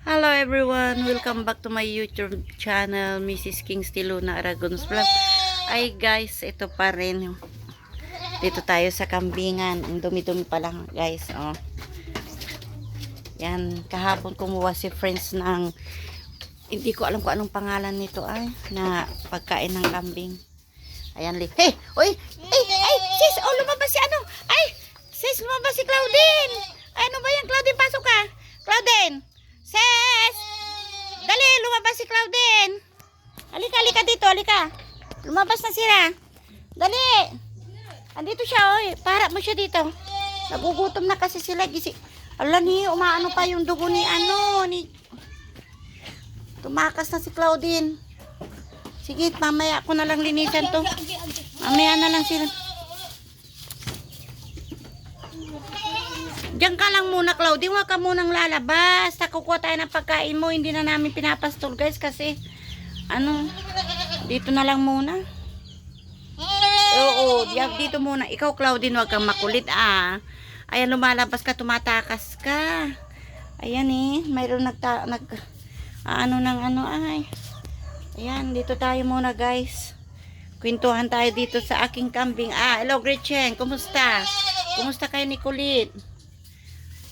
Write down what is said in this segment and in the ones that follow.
Hello everyone! Welcome back to my YouTube channel, Mrs. Kingsley Luna Aragon's Vlog. Ay guys, ito pa rin. Dito tayo sa kambingan. Ang dumi-dumi pa lang guys. Oh. Yan, kahapon kumuha si friends ng, hindi ko alam kung anong pangalan nito ay, na pagkain ng kambing. Ayan, hey! Uy! Ay! Sis! Oh, lumabas si ano! Ay! Sis, lumabas si Claudine! Ano ba yan, Claudine? Pasok ka! Claudine! Sis! Dali, lumabas si Claudine! Halika dito, halika! Lumabas na sila! Dali! Andito siya, oy! Para mo siya dito. Nagugutom na kasi sila. Ala ni, umaano pa yung dugo ni ano, ni... Tumakas na si Claudine. Sige, mamaya ako na lang linisan to. Mamaya na lang sila. Diyan ka lang muna, Claudine. Huwag ka munang lalabas. Kukuha tayo ng pagkain mo. Hindi na namin pinapastol, guys. Kasi, ano, dito na lang muna. Oo, dito muna. Ikaw, Claudine, huwag kang makulit, ah. Ayan, lumalabas ka, tumatakas ka. Ayan, eh. Mayroon ano ng ano, ay. Ayan, dito tayo muna, guys. Kwentuhan tayo dito sa aking kambing. Ah, hello, Gretchen. Kumusta? Kumusta kayo ni Kulit?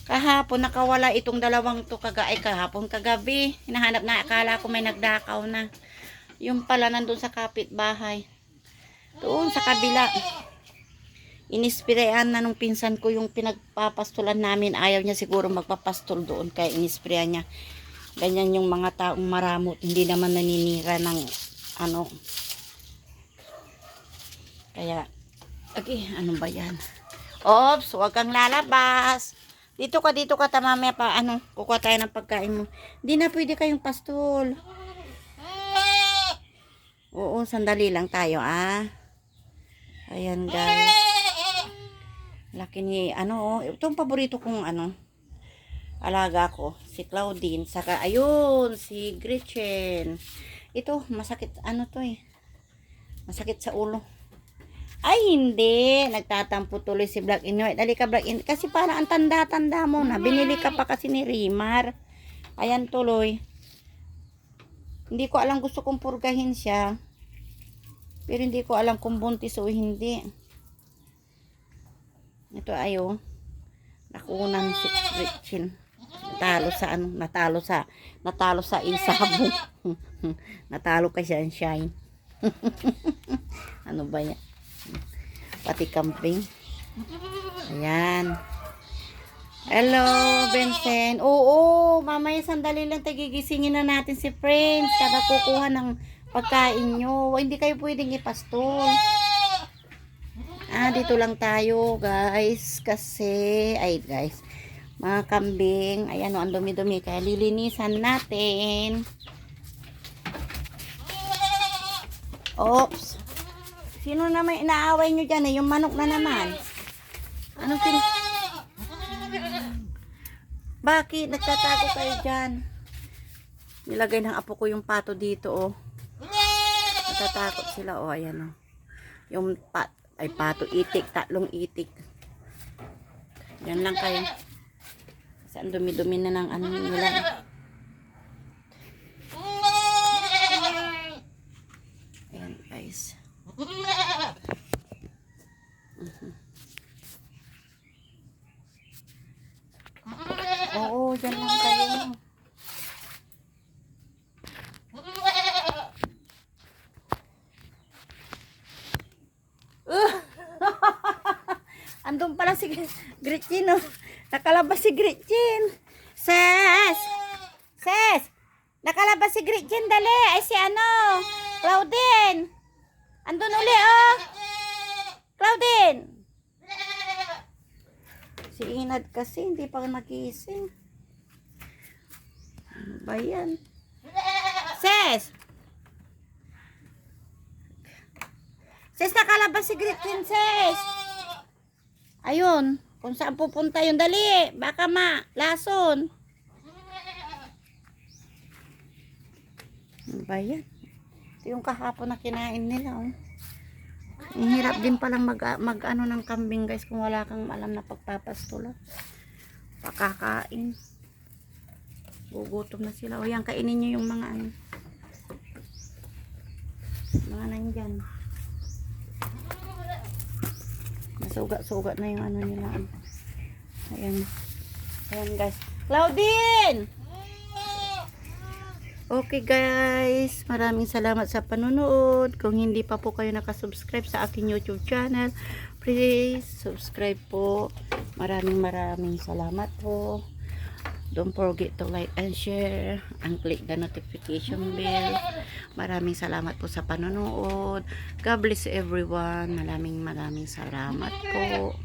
Kahapon nakawala itong dalawang to kahapon kagabi. Hinahanap na, akala ko may nagdakaw na. Yung pala nandun sa kapitbahay. Doon sa kabila. Inispirayan na nung pinsan ko yung pinagpapastulan namin. Ayaw niya siguro magpapastol doon kaya inispirayan niya. Ganyan yung mga taong maramot. Hindi naman naninira ng ano. Kaya, okay, ano ba yan? Ops, huwag kang lalabas. Dito ka, tamamaya pa, ano, kukuha tayo ng pagkain mo. Hindi na pwede kayong pastol. Oo, sandali lang tayo, ah. Ayan, guys. Laki ni, ano, itong paborito kong, ano, alaga ko, si Claudine. Saka, ayun, si Gretchen. Ito, masakit, ano to eh. Masakit sa ulo. Ay, hindi. Nagtatampo tuloy si Black and White. Dali ka, Black and White. Kasi parang ang tanda-tanda mo na. Binili ka pa kasi ni Rimar. Ayan tuloy. Hindi ko alam, gusto kong purgahin siya. Pero hindi ko alam kung buntis o hindi. Ito ayo. Nakunan si Gretchen. Natalo sa isabong. Natalo ka siya ang shine. Ano ba yan? Pati camping. Ayan. Hello, Vincent. Oo, mamaya sandali lang gigisingin na natin si Friends. Saka kukuha ng pagkain nyo. Hindi kayo pwedeng ipastol. Ah, dito lang tayo, guys. Kasi, ay guys, mga kambing. Ayan, ang dumi-dumi. Kaya lilinisan natin. Oops. Sino naman inaaway nyo dyan eh? Yung manok na naman. Anong Bakit? Nagtatago kayo dyan. Nilagay ng apo ko yung pato dito, oh. Natatakot sila, oh. Ayan, oh. Yung pato, itik. 3 itik. Yan lang kayo. Saan dumi-dumi na ng ano nila. Ayan, guys. Oo, dyan lang kayo. Andun pala si Gretchen, oh. Nakalabas si Gretchen. Ses! Nakalabas si Gretchen, dali. Ay si ano, Claudine. Andun uli, oh. Claudine. Si Inad kasi, hindi pa nagising. Ano ba yan? Ses! Nakalabas si Gretchen, Ses! Ayun, kung saan pupunta yun, dali. Baka lason. Ano ba yan? Ito yung kahapon na kinain nila, oh. Ang hirap din palang mag ano ng kambing, guys, kung wala kang alam na pagpapastulan. Pakakain. Gugutom na sila. O yan, kainin nyo yung mga ano. Mga nandyan. Masugat-sugat na yung ano nila. Ayan. Ayan guys. Claudine! Okay guys, maraming salamat sa panonood. Kung hindi pa po kayo nakasubscribe sa aking YouTube channel, please subscribe po. Maraming salamat po. Don't forget to like and share and click the notification bell. Maraming salamat po sa panonood. God bless everyone. Maraming salamat po.